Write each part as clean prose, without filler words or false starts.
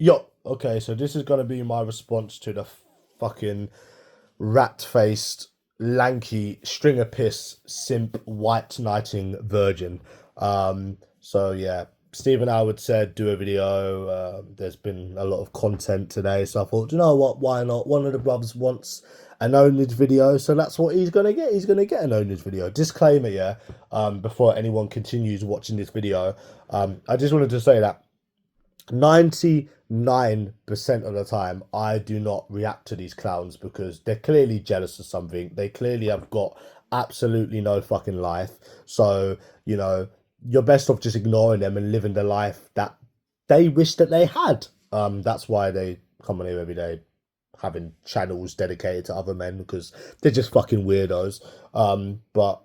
Yo, okay, so this is gonna be my response to the fucking rat-faced, lanky, string of piss, simp, white knighting virgin. So yeah, Stephen Howard said do a video. There's been a lot of content today, so I thought, you know what, why not? One of the brothers wants an ownage video, so that's what he's gonna get. He's gonna get an ownage video. Disclaimer, yeah. Before anyone continues watching this video, I just wanted to say that 99% of the time, I do not react to these clowns because they're clearly jealous of something. They clearly have got absolutely no fucking life. So, you know, you're best off just ignoring them and living the life that they wish that they had. That's why they come on here every day having channels dedicated to other men because they're just fucking weirdos. But,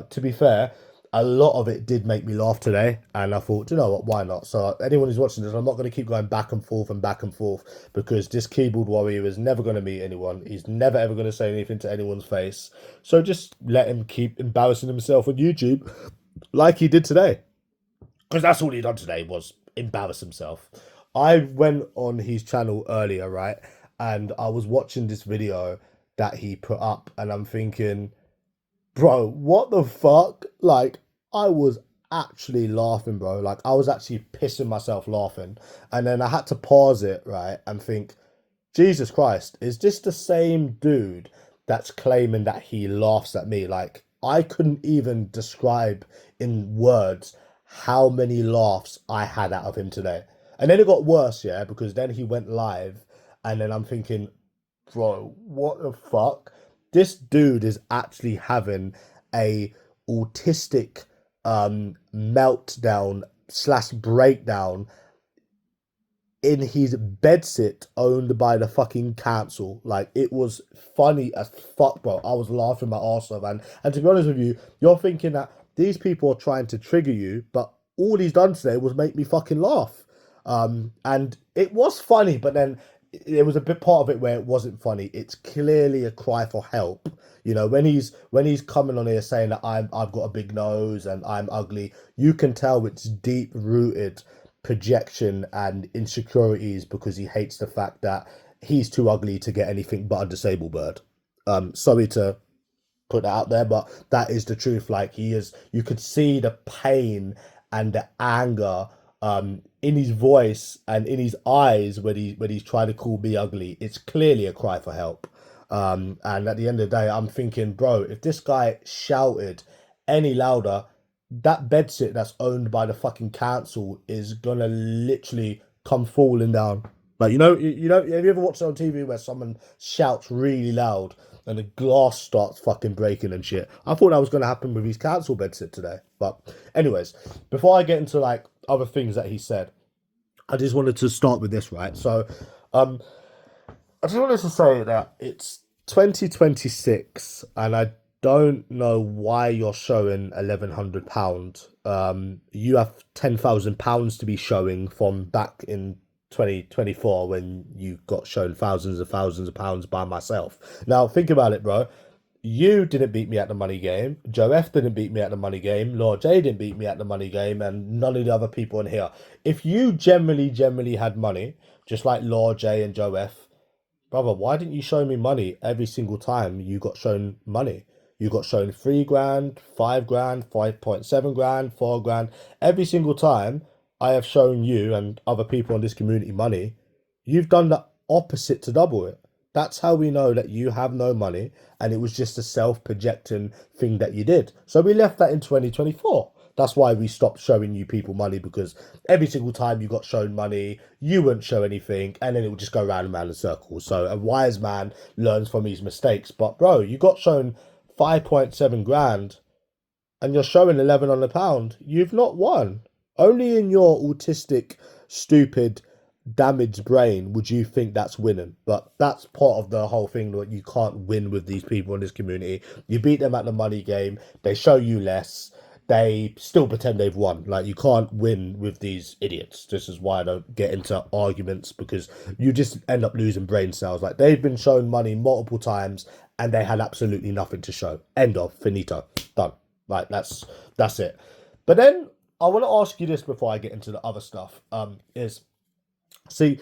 to be fair, a lot of it did make me laugh today, and I thought, you know what, why not? So anyone who's watching this, I'm not going to keep going back and forth because this keyboard warrior is never going to meet anyone. He's never ever going to say anything to anyone's face. So just let him keep embarrassing himself on YouTube like he did today, because that's all he done today was embarrass himself. I went on his channel earlier, right, and I was watching this video that he put up, and I'm thinking, bro, what the fuck? Like, I was actually laughing, bro. Like, I was actually pissing myself laughing. And then I had to pause it, right, and think, Jesus Christ, is this the same dude that's claiming that he laughs at me? Like, I couldn't even describe in words how many laughs I had out of him today. And then it got worse, yeah, because then he went live, and then I'm thinking, bro, what the fuck? This dude is actually having a autistic meltdown slash breakdown in his bedsit owned by the fucking council. Like, it was funny as fuck, bro. I was laughing my arse off, and to be honest with you, you're thinking that these people are trying to trigger you, but all he's done today was make me fucking laugh. And it was funny, but then there was a bit part of it where it wasn't funny. It's clearly a cry for help. You know, when he's coming on here saying that I've got a big nose and I'm ugly, you can tell it's deep rooted projection and insecurities because he hates the fact that he's too ugly to get anything but a disabled bird. Sorry to put that out there, but that is the truth. Like, he is, you could see the pain and the anger in his voice and in his eyes when he's trying to call me ugly. It's clearly a cry for help. And at the end of the day, I'm thinking, bro, if this guy shouted any louder, that bedsit that's owned by the fucking council is gonna literally come falling down. Like, have you ever watched it on TV where someone shouts really loud and the glass starts fucking breaking and shit? I thought that was gonna happen with his council bedsit today. But anyways, before I get into like other things that he said, I just wanted to start with this, right? So, I just wanted to say that it's 2026, and I don't know why you're showing £1,100. You have £10,000 to be showing from back in 2024 when you got shown thousands of pounds by myself. Now, think about it, bro. You didn't beat me at the money game. Joe F didn't beat me at the money game. Lord J didn't beat me at the money game, and none of the other people in here. If you generally had money, just like Lord J and Joe F, brother, why didn't you show me money every single time you got shown money? You got shown 3 grand, 5 grand, 5.7 grand, 4 grand. Every single time I have shown you and other people in this community money, you've done the opposite to double it. That's how we know that you have no money and it was just a self-projecting thing that you did. So we left that in 2024. That's why we stopped showing you people money, because every single time you got shown money, you wouldn't show anything, and then it would just go round and round in circles. So a wise man learns from his mistakes. But bro, you got shown 5.7 grand, and you're showing 11 on the pound. You've not won. Only in your autistic, stupid, damaged brain would you think that's winning. But that's part of the whole thing, that you can't win with these people in this community. You beat them at the money game, they show you less, they still pretend they've won. Like, you can't win with these idiots. This is why I don't get into arguments, because you just end up losing brain cells. Like, they've been shown money multiple times and they had absolutely nothing to show. End of, finito, done. Like, that's it. But then I want to ask you this before I get into the other stuff. Is See,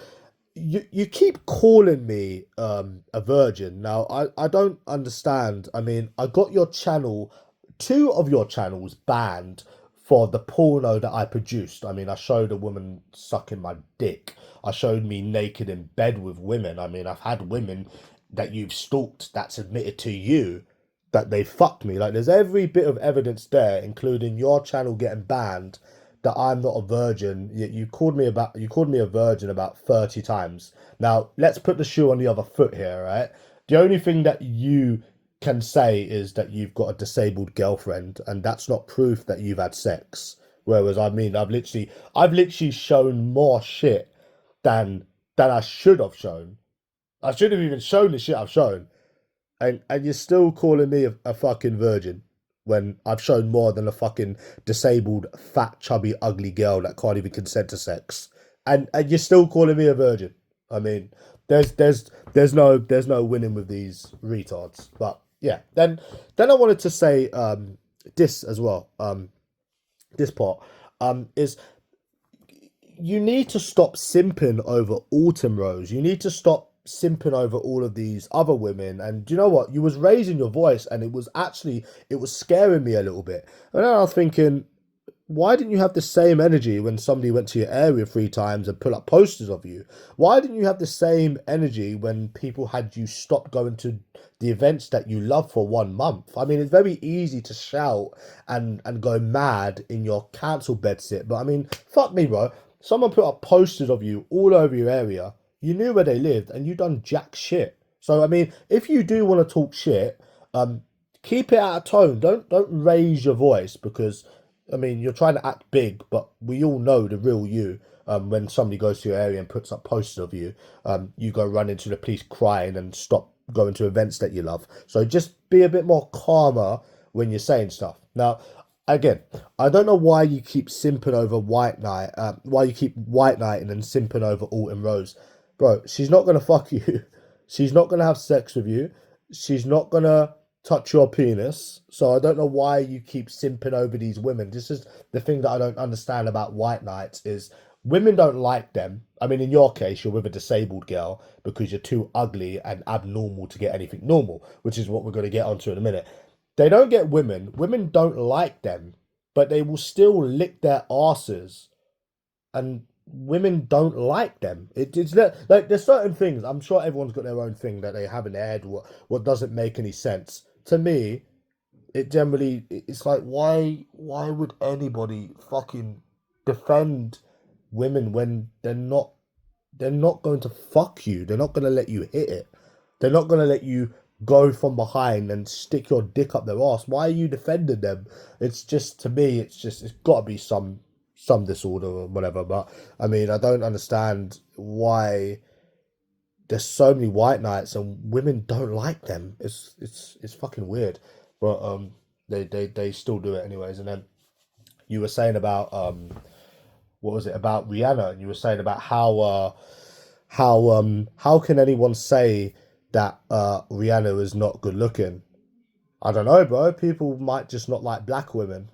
you keep calling me a virgin. Now I don't understand. I mean, I got your channel, two of your channels banned for the porno that I produced. I mean, I showed a woman sucking my dick. I showed me naked in bed with women. I mean, I've had women that you've stalked that's admitted to you that they fucked me. Like, there's every bit of evidence there, including your channel getting banned, that I'm not a virgin. You called me a virgin about 30 times. Now, let's put the shoe on the other foot here, right? The only thing that you can say is that you've got a disabled girlfriend, and that's not proof that you've had sex. Whereas, I mean, I've literally shown more shit than I should have shown. I should have even shown the shit I've shown, and you're still calling me a fucking virgin when I've shown more than a fucking disabled, fat, chubby, ugly girl that can't even consent to sex, and you're still calling me a virgin. I mean, there's no winning with these retards. But yeah, then I wanted to say this as well. This part is you need to stop simping over Autumn Rose. You need to stop simping over all of these other women. And do you know what? You was raising your voice, and it was scaring me a little bit. And then I was thinking, why didn't you have the same energy when somebody went to your area 3 times and put up posters of you? Why didn't you have the same energy when people had you stop going to the events that you love for 1 month? I mean, it's very easy to shout and go mad in your council bedsit, but I mean, fuck me, bro. Someone put up posters of you all over your area. You knew where they lived, and you done jack shit. So I mean, if you do want to talk shit, um, keep it out of tone. Don't raise your voice, because I mean, you're trying to act big, but we all know the real you. When somebody goes to your area and puts up posters of you, you go run into the police crying and stop going to events that you love. So just be a bit more calmer when you're saying stuff. Now, again, I don't know why you keep simping over White Knight, why you keep White Knighting and simping over Autumn Rose. Bro, she's not gonna fuck you. She's not gonna have sex with you. She's not gonna touch your penis. So I don't know why you keep simping over these women. This is the thing that I don't understand about White Knights is women don't like them. I mean, in your case, you're with a disabled girl because you're too ugly and abnormal to get anything normal, which is what we're going to get onto in a minute. They don't get women. Women don't like them, but they will still lick their asses, and women don't like them. It's like there's certain things. I'm sure everyone's got their own thing that they have in their head. What doesn't make any sense to me. It generally it's like why would anybody fucking defend women when they're not going to fuck you. They're not going to let you hit it. They're not going to let you go from behind and stick your dick up their ass. Why are you defending them? It's just, to me, it's got to be some disorder or whatever. But I mean, I don't understand why there's so many white knights and women don't like them. It's fucking weird. But they still do it anyways. And then you were saying about what was it about Rihanna? And you were saying about how can anyone say that Rihanna is not good looking? I don't know, bro. People might just not like black women.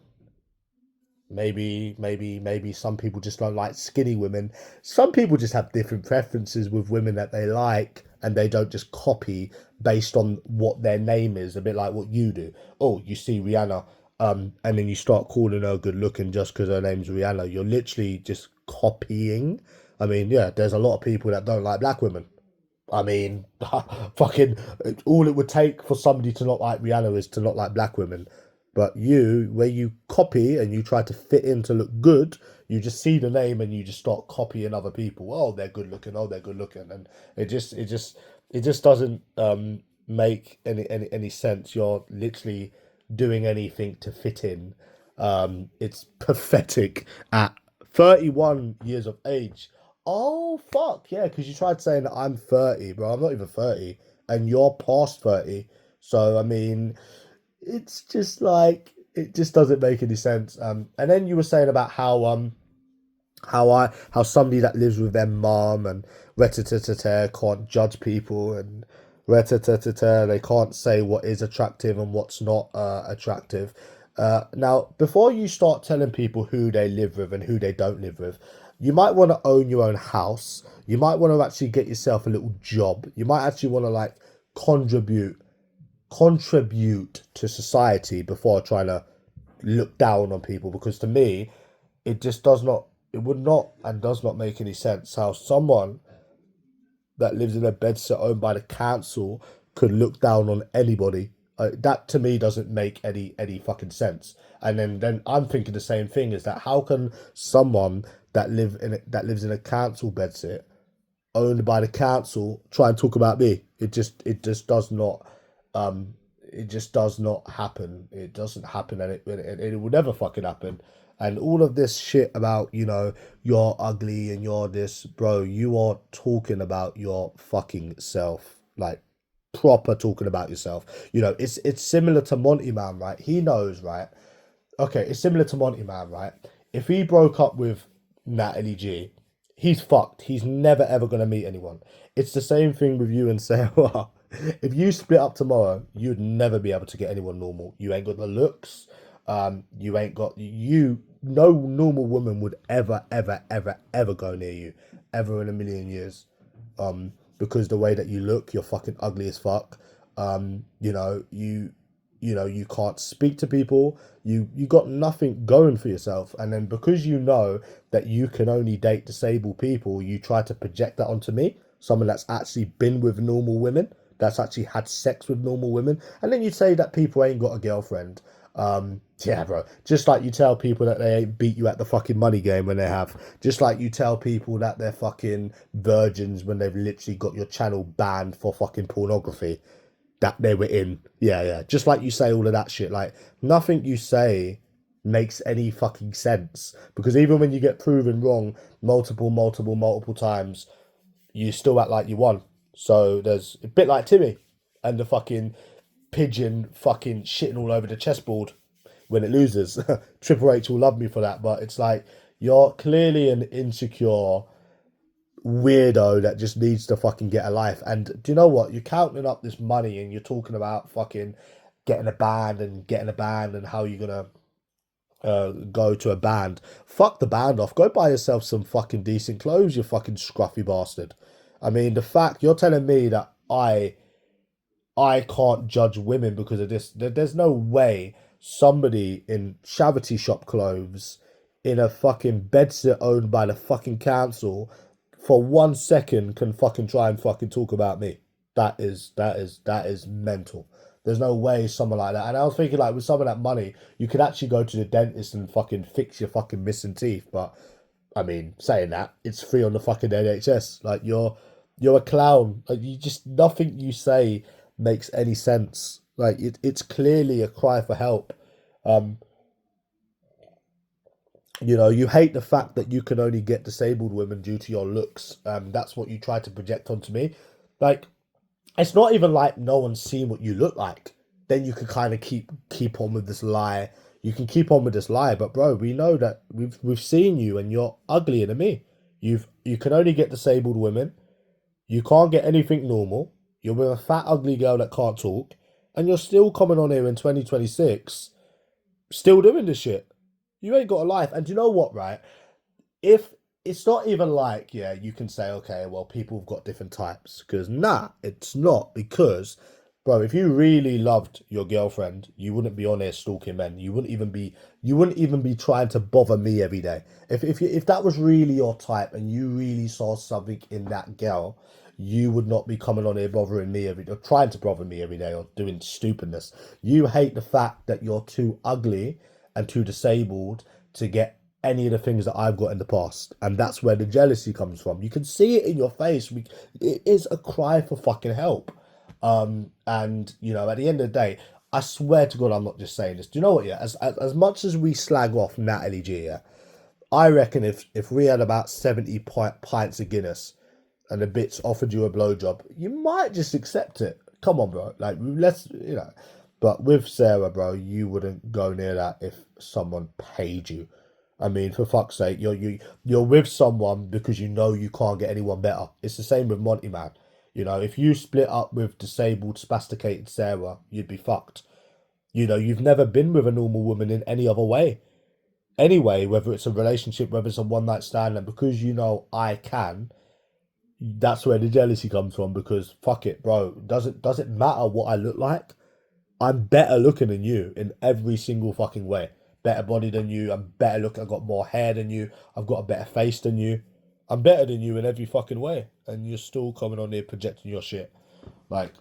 Maybe some people just don't like skinny women. Some people just have different preferences with women that they like, and they don't just copy based on what their name is. A bit like what you do. Oh, you see Rihanna, and then you start calling her good looking just because her name's Rihanna. You're literally just copying. I mean, yeah, there's a lot of people that don't like black women. I mean, fucking, all it would take for somebody to not like Rihanna is to not like black women. But you, where you copy and you try to fit in to look good, you just see the name and you just start copying other people. Oh, they're good looking. Oh, they're good looking, and it just doesn't make any sense. You're literally doing anything to fit in. It's pathetic at 31 years of age. Oh fuck yeah! Because you tried saying that I'm 30, bro. I'm not even 30, and you're past 30. So I mean, it's just like it just doesn't make any sense. And then you were saying about how somebody that lives with their mom and retatatata can't judge people, and retatatata they can't say what is attractive and what's not attractive. Now, before you start telling people who they live with and who they don't live with, you might want to own your own house. You might want to actually get yourself a little job. You might actually want to like contribute to society before trying to look down on people, because to me it just does not, it would not and does not make any sense how someone that lives in a bedsit owned by the council could look down on anybody. That to me doesn't make any fucking sense. And then I'm thinking the same thing, is that how can someone that lives in a council bedsit owned by the council try and talk about me? It just does not, it just does not happen. It doesn't happen, and it will never fucking happen. And all of this shit about, you're ugly and you're this, bro, you are talking about your fucking self. Like, proper talking about yourself. It's similar to Monty Man, right? He knows, right? Okay, it's similar to Monty Man, right? If he broke up with Natalie G, he's fucked. He's never ever gonna meet anyone. It's the same thing with you and Sarah. If you split up tomorrow, you'd never be able to get anyone normal. You ain't got the looks. You ain't got you. No normal woman would ever go near you, ever in a million years. Because the way that you look, you're fucking ugly as fuck. You can't speak to people. You got nothing going for yourself. And then because you know that you can only date disabled people, you try to project that onto me, someone that's actually been with normal women, that's actually had sex with normal women. And then you say that people ain't got a girlfriend. Yeah, bro. Just like you tell people that they ain't beat you at the fucking money game when they have. Just like you tell people that they're fucking virgins when they've literally got your channel banned for fucking pornography that they were in. Yeah. Just like you say all of that shit. Like, nothing you say makes any fucking sense. Because even when you get proven wrong multiple times, you still act like you won. So there's a bit like Timmy and the fucking pigeon fucking shitting all over the chessboard when it loses. Triple H will love me for that, but it's like, you're clearly an insecure weirdo that just needs to fucking get a life. And do you know what? You're counting up this money and you're talking about fucking getting a band and how you're gonna go to a band. Fuck the band off. Go buy yourself some fucking decent clothes, you fucking scruffy bastard. I mean, the fact you're telling me that I can't judge women because of this. There's no way somebody in charity shop clothes in a fucking bedsit owned by the fucking council for 1 second can fucking try and fucking talk about me. That is mental. There's no way someone like that. And I was thinking, like, with some of that money, you could actually go to the dentist and fucking fix your fucking missing teeth. But I mean, saying that, it's free on the fucking NHS. Like, you're a clown. Like, nothing you say makes any sense. Like, it's clearly a cry for help. You hate the fact that you can only get disabled women due to your looks. That's what you try to project onto me. Like, it's not even like no one's seen what you look like. Then you can kind of keep on with this lie. You can keep on with this lie, but bro, we know that we've seen you and you're uglier than me. You can only get disabled women. You can't get anything normal. You're with a fat, ugly girl that can't talk. And you're still coming on here in 2026, still doing this shit. You ain't got a life. And do you know what, right? If it's not even like, yeah, you can say, okay, well, people have got different types. Because nah, it's not. Because, bro, if you really loved your girlfriend, you wouldn't be on here stalking men. You wouldn't even be trying to bother me every day. If that was really your type and you really saw something in that girl, you would not be coming on here bothering me or trying to bother me every day or doing stupidness. You hate the fact that you're too ugly and too disabled to get any of the things that I've got in the past. And that's where the jealousy comes from. You can see it in your face. It is a cry for fucking help. And, at the end of the day, I swear to God, I'm not just saying this. Do you know what, yeah? As much as we slag off Natalie G, yeah, I reckon if we had about 70 pints of Guinness and the bitch offered you a blowjob, you might just accept it. Come on, bro. Like, But with Sarah, bro, you wouldn't go near that if someone paid you. I mean, for fuck's sake, you're with someone because you know you can't get anyone better. It's the same with Monty Man. If you split up with disabled, spasticated Sarah, you'd be fucked. You've never been with a normal woman in any other way. Anyway, whether it's a relationship, whether it's a one-night stand, and because I can, That's where the jealousy comes from, because fuck it, bro. Does it matter what I look like? I'm better looking than you in every single fucking way. Better body than you. I'm better looking. I've got more hair than you. I've got a better face than you. I'm better than you in every fucking way. And you're still coming on here projecting your shit. Like,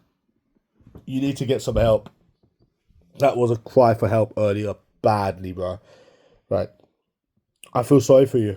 you need to get some help. That was a cry for help earlier, badly, bro. Right. I feel sorry for you.